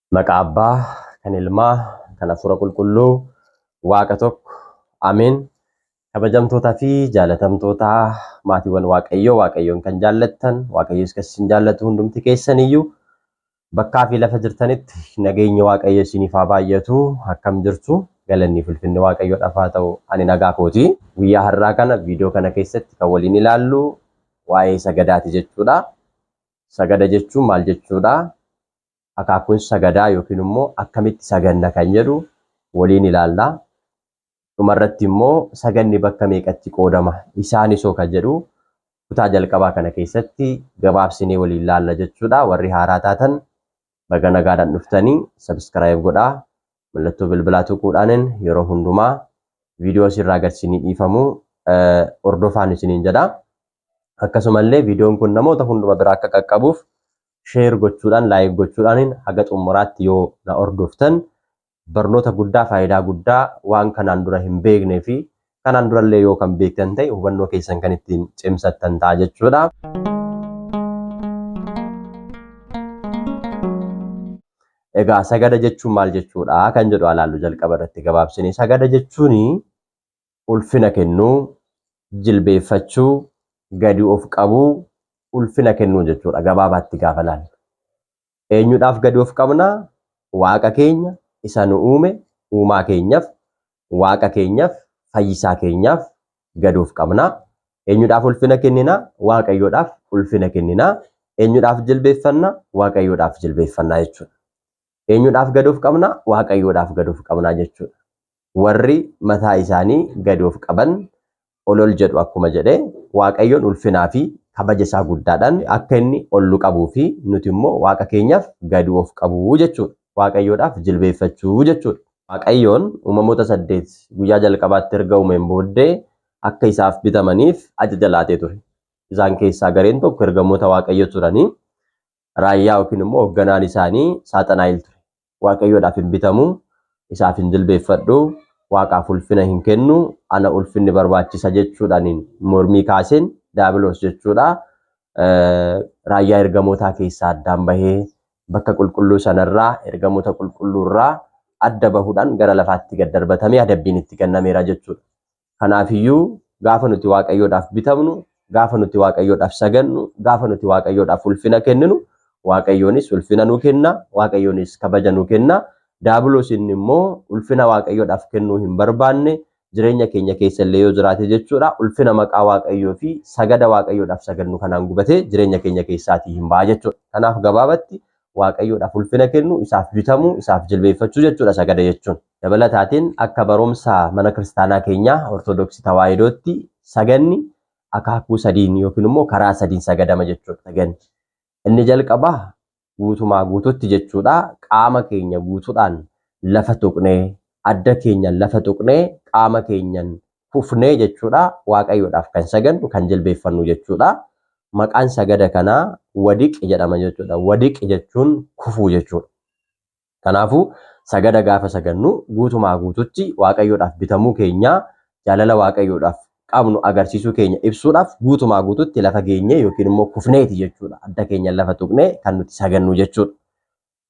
Maqaa Abbaa, kan Ilmaa, kan Hafuura Qulqulluu, Waaqa tokko, Ameen. Kabajamtootaa fi jaalatamtoota maatiiwwan Waaqayyoon kan jaallattan, Waaqayyoos kan isin jaallatu hundumti keessaniyyuu bakkaa fi lafa jirtanitti nageenyi Waaqayyo isiniif haa baay'atu. Akkam jirtu? Galanni fi ulfinni Waaqayyoodhaaf haa ta'u. Ani nagaa kooti. Guyyaa har'aa kana viidiyoo kana keessatti kan waliin ilaallu waa'ee sagadaati jechuudha. Sagada jechuun maal jechuudha? Akaakuun sagadaa yookiin immoo akkamitti saganna kan jedhu waliin ilaalla. Dhumarratti immoo saganni bakka meeqatti qoodama isaanisoo kan jedhu kutaa jalqabaa kana keessatti gabaabsinee waliin ilaalla jechuudha. Warri haaraa taatan baga nagaadhaan dhuftanii subscribe godhaa. Mallattoo bilbilaa tuquudhaan yeroo hundumaa viidiyoo sirraa agarsiisanii dhiifamu hordofaan isiniin jedha. Akkasumallee viidiyoon kun namoota hunduma biraa akka qaqqabuuf share gochuudhaan, like gochuudhaan haga xumuraatti yoo na hordoftan barnoota guddaa, faayidaa guddaa waan kanaan dura hin beeknee fi kanaan durallee yoo kan beektan ta'e hubannoo keessan kan ittiin cimsattan ta'a jechuudha. Egaa sagada jechuun maal jechuudha kan jedhu ilaallu jalqaba irratti gabaabsinee. Sagada jechuun ulfina kennuu, jilbeeffachuu, gadi of qabuu, ulfina kennuu jechuudha gabaabaatti gaafa ilaallu. Eenyudhaaf gadi of qabna? Waaqa keenya isa nu uume, uumaa keenyaaf, waaqa keenyaaf, fayyisaa keenyaaf gadi of qabna. Eenyudhaaf ulfina kennina? Waaqayyoodhaaf ulfina kennina. Eenyudhaaf jilbeeffanna? Waaqayyoodhaaf jilbeeffanna jechuudha. Eenyudhaaf gadi of qabna? Waaqayyoodhaaf gadi of qabna jechuudha. Warri mataa isaanii gadi of qaban olol jedhu akkuma jedhe Waaqayyoon ulfinaa fi kabaja isaa guddaadhaan akka inni ollu qabuu fi nuti immoo waaqa keenyaaf gadi of qabuu jechuudha. Waaqayyoodhaaf jilbeeffachuu jechuudha. Waaqayyoon uumamoota 8 guyyaa jalqabaatti erga uumeen booddee akka isaaf bitamaniif ajaja laatee ture. Isaan keessaa gareen tokko ergamoota Waaqayyo turanii raayyaa yookiin immoo hoogganaan isaanii Saaxanaayil ture. Waaqayyoodhaaf hin bitamu, isaaf hin jilbeeffadhu, waaqaaf ulfina hin kennu, ana ulfinni barbaachisa jechuudhaan mormii kaaseen Daabiloos jechuudha. Raayyaa ergamootaa keessaa addaan bahee bakka qulqulluu sanarraa ergamoota qulqulluurraa adda bahuudhaan gara lafaatti gad darbatamee adabbiin itti kennameera jechuudha. Kanaafiyyuu gaafa nuti Waaqayyoodhaaf bitamnu, gaafa nuti Waaqayyoodhaaf sagannu, gaafa nuti Waaqayyoodhaaf ulfina kenninu, Waaqayyoonis ulfina nuu kenna, Waaqayyoonis kabaja nuu kenna. Daabiloos inni immoo ulfina Waaqayyoodhaaf kennuu hin barbaanne jireenya keenya keessa illee yoo jiraate jechuudha. Ulfina maqaa Waaqayyoo fi sagada Waaqayyoodhaaf sagannu kanaan gubatee jireenya keenya keessaatii hin ba'a jechuudha. Kanaaf gabaabatti Waaqayyoodhaaf ulfina kennu, isaaf bitamu, isaaf jilbeeffachuu jechuudha sagada jechuun. Dabalataatiin akka barumsa mana kiristaanaa keenyaa Ortodoksii Tawaahidootti saganni akaakuu sadiin yookiin immoo karaa sadiin sagadama jechuudha saganni. Inni jalqabaa guutumaa guututti jechuudha. Qaama keenya guutuudhaan lafa tuqnee, adda keenya lafa tuqnee, qaama keenyan kufnee jechuudha. Waaqayyoodhaaf kan sagannu, kan jilbeeffannu jechuudha. Maqaan sagada kanaa wadiq jedhama jechuudha. Wadiq jechuun kufuu jechuudha. Kanaafuu sagada gaafa sagannu guutumaa guututti Waaqayyoodhaaf bitamuu keenya, jaalala Waaqayyoodhaaf qabnu agarsiisuu keenya ibsuudhaaf guutumaa guututti lafa geenye yookiin immoo kufneeti jechuudha. Adda keenya lafa tuqnee kan nuti sagannu jechuudha.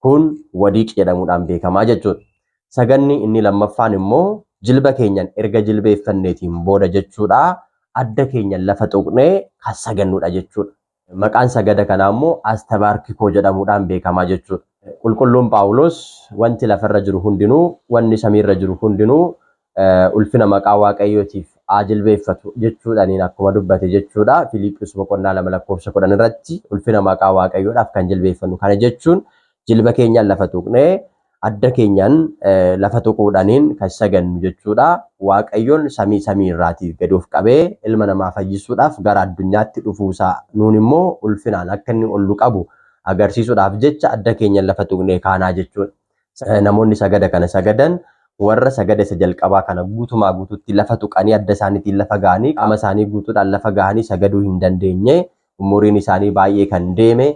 Kun wadiq jedhamuudhaan beekamaa jechuudha. Saganni inni lammaffaan immoo jilba keenyan erga jilbeeffanneetiin booda jechuudha. Adda keenya lafa tuqnee kan sagannudha jechuudha. Maqaan sagada kanaa immoo astabaarkikoo jedhamuudhaan beekamaa jechuudha. Qulqulluun Phaawulos wanti lafarra jiru hundinuu, wanni samiirra jiru hundinuu ulfina maqaa Waaqayyootiif haa jilbeeffatu jechuudhaan akkuma dubbate jechuudha. Filiiphos boqonnaa 2:10 irratti ulfina maqaa Waaqayyoodhaaf kan jilbeeffannu. Kana jechuun jilba keenyaan lafa tuqnee adda keenyaan lafa tuquudhaan kan sagannu jechuudha. Waaqayyoon samii irraatii gadi of qabee ilma namaa fayyisuudhaaf gara addunyaatti dhufuusaa nuun immoo ulfinaan akka inni ollu qabu agarsiisuudhaaf jecha adda keenyaan lafa tuqnee kaanaa jechuudha. Namoonni sagada kana sagadan warra sagada isa jalqabaa kana guutumaa guututti lafa tuqanii adda isaaniitiin lafa gahanii qaama isaanii guutuudhaan lafa gahanii sagaduu hin dandeenye, umuriin isaanii baay'ee kan deeme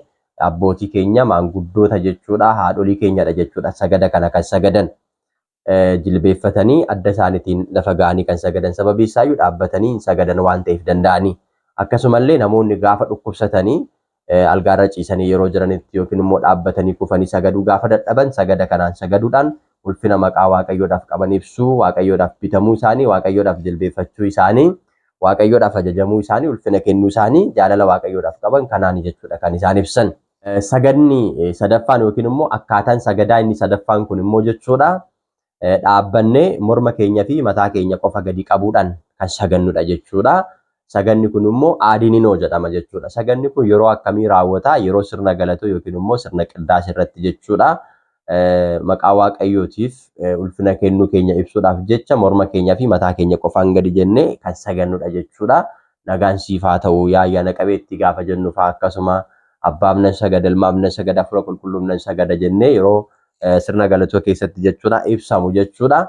abbootii keenya maanguddoota jechuudha, haadholii keenyadha jechuudha. Sagada kana kan sagadan jilbeeffatanii adda isaaniitiin lafa gahanii kan sagadan, sababii isaayyuu dhaabbatanii sagadan waan ta'eef danda'anii. Akkasumallee namoonni gaafa dhukkubsatanii algaarra ciisanii yeroo jiranitti yookiin immoo dhaabbatanii kufanii sagaduu gaafa dadhaban sagada kanaan sagaduudhaan ulfina maqaa waaqayyoodhaaf qaban ibsuu, waaqayyoodhaaf bitamuu isaanii, waaqayyoodhaaf jilbeeffachuu isaanii, waaqayyoodhaaf ajajamuu isaanii, ulfina kennuu isaanii, jaalala waaqayyoodhaaf qaban kanaan jechuudha kan isaan ibsan. Sagadni sadaffaan yookiin immoo akkaataan sagadaa inni sadaffaan kun immoo jechuudha dhaabbannee morma keenya fi mataa keenya qofa gadi qabuudhaan kan sagannudha jechuudha. Saganni kun immoo aadininoo jedhama jechuudha. Saganni kun yeroo akkamii raawwata? Yeroo sirna galatoo yookiin immoo sirna qiddaas irratti jechuudha. Maqaa waaqayyootiif ulfina kennuu keenya ibsuudhaaf jecha morma keenyaa fi mataa keenya qofaan gadi jennee kan sagannudha jechuudha. Nagaan siif haa ta'u yaa ayyaana qabeetti gaafa jennu fa'aa akkasuma abbaaf nan sagada, ilmaaf nan sagada, hafuura qulqulluuf nan sagada jennee yeroo sirna galatoo keessatti jechuudha ibsamu jechuudha.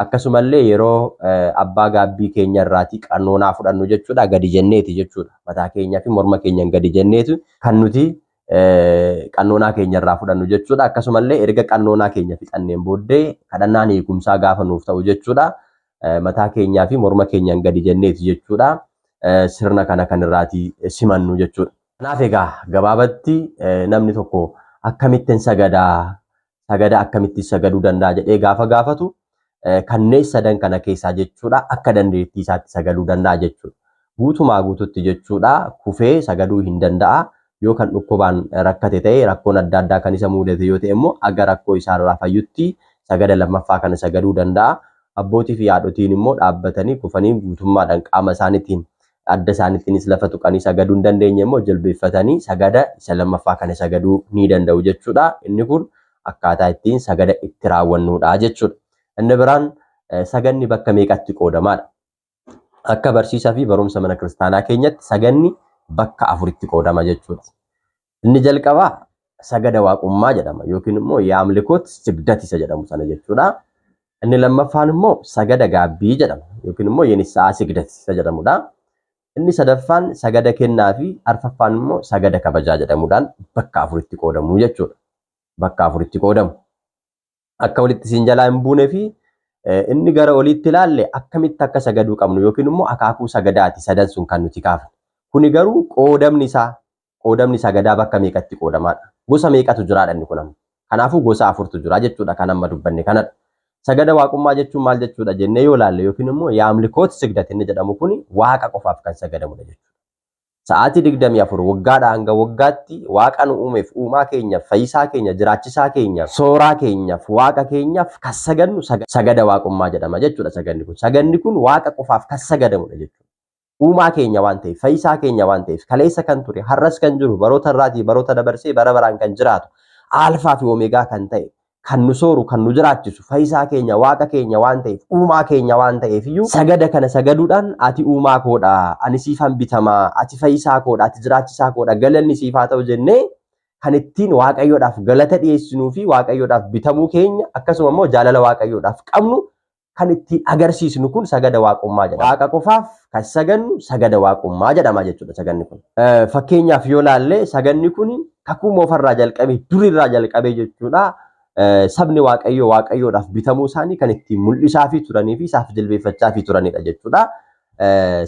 Akkasumallee yeroo abbaa gaabbii keenya irraatii qannoonaa fudhannu jechuudha gadi jenneeti jechuudha. Mataa keenyaa fi morma keenyaan gadi jenneetu kan nuti qannoonaa keenya irraa fudhannu jechuudha. Akkasumallee erga qannoonaa keenya fixanneen booddee kadhannaan eegumsaa gaafa nuuf ta'u jechuudha. Mataa keenyaa fi morma keenyaan gadi jenneeti jechuudha. Sirna kana kan irraatii simannu jechuudha. Kanaaf egaa gabaabatti namni tokko akkamittiin sagada akkamittiin sagaduu danda'a jedhee gaafa gaafatu kanneen sadan kana keessaa jechuudha akka dandeettii isaatti sagaduu danda'a jechuudha. Guutumaa guututti jechuudha kufee sagaduu hin danda'a. Yoo kan dhukkubaan rakkate ta'e rakkoon adda addaa kan isa mudate yoo ta'e immoo aga rakkoo isaarraa fayyutti sagada lammaffaa kana sagaduu danda'a. Abbootii fi haadhotiin immoo dhaabbatanii kufanii guutummaadhaan qaama isaaniitiin adda isaaniittiinis lafa tuqanii sagaduu hin dandeenye immoo jilbeeffatanii sagada isa lammaffaa kana sagaduu ni danda'u jechuudha. Inni kun akkaataa ittiin sagada itti raawwannudha jechuudha. Inni biraan saganni bakka meeqatti qoodamaadha? Akka barsiisaa fi barumsa mana kiristaanaa keenyatti saganni bakka afuritti qoodama jechuudha. Inni jalqabaa sagada waaqummaa jedhama yookiin immoo yaamlikoot sigdati isa jedhamu sana jechuudha. Inni lammaffaan immoo sagada gaabbii jedhama yookiin immoo yenissaa sigdati isa jedhamudha. Inni sadaffaan sagada kennaa fi arfaffaan immoo sagada kabajaa jedhamuudhaan bakka afuritti qoodamu jechuudha. Bakka afuritti qoodamu. Akka walitti siin jalaa hin buunee fi inni gara oliitti ilaalle akkamitti akka sagaduu qabnu yookiin immoo akaakuu sagadaati sadan sun kan nuti kaafne. Kuni garuu qoodamni sagadaa bakka meeqatti qoodamaadha. Gosa meeqatu jiraadha inni kun amma. Kanaafuu gosa afurtu jira jechuudha kan amma dubbanne kanadha. Sagada waaqummaa jechuun maal jechuudha jennee yoo ilaalle yookiin immoo yaamlikoot sigdati inni jedhamu kuni waaqa qofaaf kan sagadamudha jechuudha. Sa'aatii 24 waggaadhaa hanga waggaatti waaqa nu uumeef uumaa keenyaaf fayyisaa keenya jiraachisaa keenyaaf sooraa keenyaaf waaqa keenyaaf kan sagannu sagada waaqummaa jedhama jechuudha saganni kun. Saganni kun waaqa qofaaf kan sagadamudha jechuudha. Uumaa keenya waan ta'eef fayyisaa keenya waan ta'eef kaleessa kan ture har'as kan jiru baroota irraatii baroota dabarsee bara baraan kan jiraatu alfaa fi omeegaa kan ta'e kan nu sooru kan nu jiraachisu fayyisaa keenya waaqa keenya waan ta'eef uumaa keenya waan ta'eef iyyuu sagada kana sagaduudhaan ati uumaa koodha ani siifan bitamaa ati fayyisaa koodha ati jiraachisaa koodha galanni siif haa ta'u jennee kan ittiin waaqayyoodhaaf galata dhiyeessinuu fi waaqayyoodhaaf bitamuu keenya akkasuma immoo jaalala waaqayyoodhaaf qabnu kan ittiin agarsiisnu kun sagada waaqummaa jedhama. Waaqa qofaaf kan sagannu sagada waaqummaa jedhama jechuudha saganni kun. Fakkeenyaaf yoo laalle saganni kun kakuu moofarraa jalqabee durirraa jalqabee jechuudha. Sabni waaqayyoodhaaf bitamuu isaanii kan ittiin mul'isaa fi turanii fi isaaf jilbeeffachaa fi turanidha jechuudha.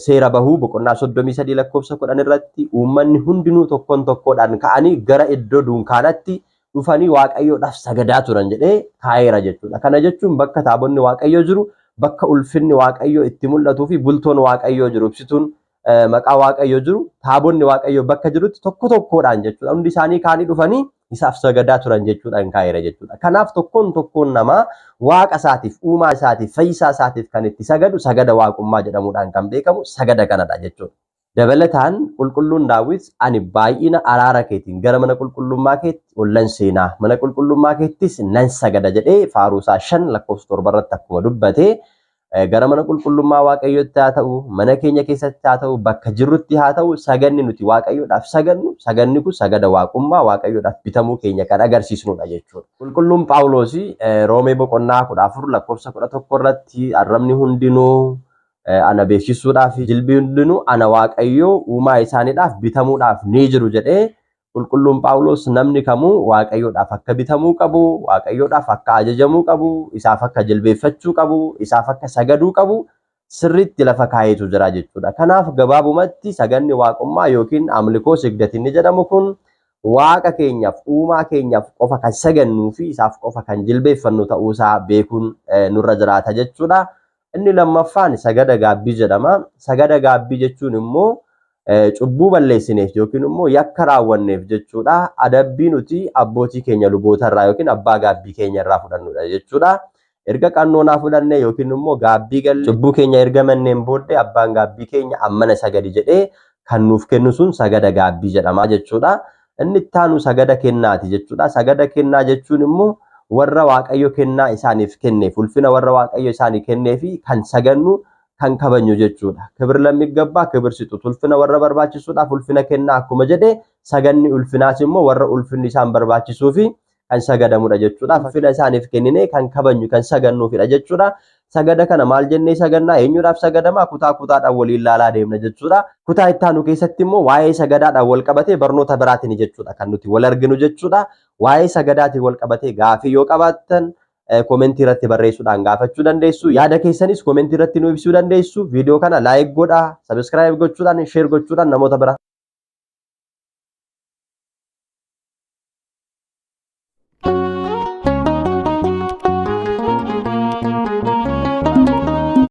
Seera bahuu boqonnaa 33 lakkoofsa 10 irratti uummanni hundinuu tokkoon tokkoodhaan ka'anii gara iddoo dunkaanatti dhufanii waaqayyoodhaaf sagadaa turan jedhee kaa'eera jechuudha. Kana jechuun bakka taabonni waaqayyoo jiru, bakka ulfinni waaqayyoo itti mul'atuu fi bultoon waaqayyoo jiru, ibsituun maqaa waaqayyoo jiru, taabonni waaqayyoo bakka jirutti tokko tokkoodhaan jechuudha. Hundi isaanii kaanii dhufanii isaaf sagadaa turan jechuudhaan kaa'eera jechuudha. Kanaaf tokkoon namaa waaqa isaatiif, uumaa isaatiif, fayyisaa isaatiif kan itti sagadu sagada waaqummaa jedhamuudhaan kan beekamu sagada kanadha jechuudha. Dabalataan qulqulluun Daawit ani baay'ina araara keetiin gara mana qulqullummaa keetti ollan seenaa mana qulqullummaa keettis nan sagada jedhee faaruusaa 5 lakkoofsa 7 irratti akkuma dubbate gara mana qulqullummaa waaqayyootti haa ta'u mana keenya keessatti haa ta'u bakka jirrutti haa ta'u saganni nuti waaqayyoodhaaf sagannu saganni kun sagada waaqummaa waaqayyoodhaaf bitamuu keenya kan agarsiisnudha jechuudha. Qulqulluun Phaawulos Roomee boqonnaa 14 lakkoofsa 11 irratti arrabni hundinuu ana beeksisuudhaaf jilbii hundinuu ana waaqayyoo uumaa isaaniidhaaf bitamuudhaaf ni jiru jedhee qulqulluun Phaawulos namni kamuu waaqayyoodhaaf akka bitamuu qabu, waaqayyoodhaaf akka ajajamuu qabu, isaaf akka jilbeeffachuu qabu, isaaf akka sagaduu qabu sirriitti lafa kaayetu jira jechuudha. Kanaaf gabaabumatti saganni waaqummaa yookiin amlikoo sigdatinni jedhamu kun waaqa keenyaaf uumaa keenyaaf qofa kan sagannuu fi isaaf qofa kan jilbeeffannu ta'uusaa beekuun nurra jiraata jechuudha. Inni lammaffaan sagada gaabbii jedhama. Sagada gaabbii jechuun immoo cubbuu balleessineef yookiin immoo yakka raawwanneef jechuudha. Adabbii nuti abbootii keenya lubootarraa yookiin abbaa gaabbii keenya irraa fudhannudha jechuudha. Erga qannoonaa fudhannee yookiin immoo gaabbii galle cubbuu keenya erga manneen booddee abbaan gaabbii keenya ammana sagadi jedhee kan nuuf kennu sun sagada gaabbii jedhama jechuudha. Inni itti aanu sagada kennaati jechuudha. Sagada kennaa jechuun immoo warra Waaqayyo kennaa isaaniif kenneef ulfina warra Waaqayyo isaanii kenneefi kan sagannu kan kabajnu jechuudha. Kibir lammiggabaa kibir situ ulfina warra barbaachisuudhaaf ulfina kennaa akkuma jedhe saganni ulfinaas immoo warra ulfinni isaan barbaachisuufi kan sagadamudha jechuudha. Ulfina isaaniif kennine kan kabajnu kan sagannuufidha jechuudha. Sagada kana maal jennee sagannaa eenyuudhaaf sagadamaa kutaa kutaadhaan waliin ilaalaa deemna jechuudha. Kutaa itti aanu keessatti immoo waa'ee sagadaadhaan wal qabatee barnoota biraatiin jechuudha kan nuti wal arginu jechuudha. Waa'ee sagadaatiin wal qabatee gaafii yoo qabaattan komentii irratti barreessuudhaan gaafachuu dandeessu. Yaada keessanis komentii irratti nu ibsuu dandeessu. Viidiyoo kana laayik godhaa, sabiskiraayib gochuudhaan, sheer gochuudhaan namoota bira